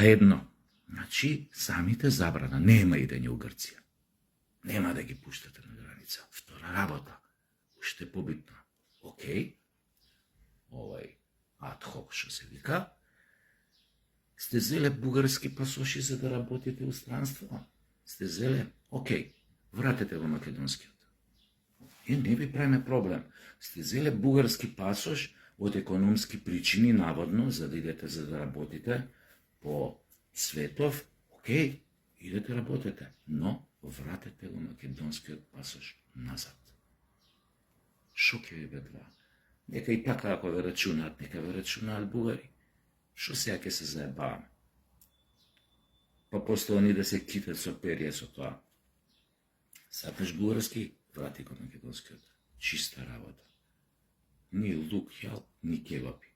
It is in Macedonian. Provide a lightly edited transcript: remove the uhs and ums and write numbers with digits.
заедно. Значи, самите забрана. Нема идење у Грција. Нема да ги пуштате на граница. Втора работа. Уште побитно. Океј, адхок што се вика, сте зеле бугарски пасоши за да работите у странство? Сте зеле? Океј, вратете во македонскиот. И не ви правиме проблем. Сте зеле бугарски пасош од економски причини, наводно, за да идете за да работите по светов, океј, идете работете, но вратете во македонскиот пасош назад. Шо ќе ви бе два? Нека и така ако ве рачунаат, нека ве рачунаат бугари. Шо сега ќе се заебаваме? Па после они да се китат со перие со тоа. Сакаш бугарски, врати го македонскиот. Чиста работа. Ни лук јал, ни кебапи.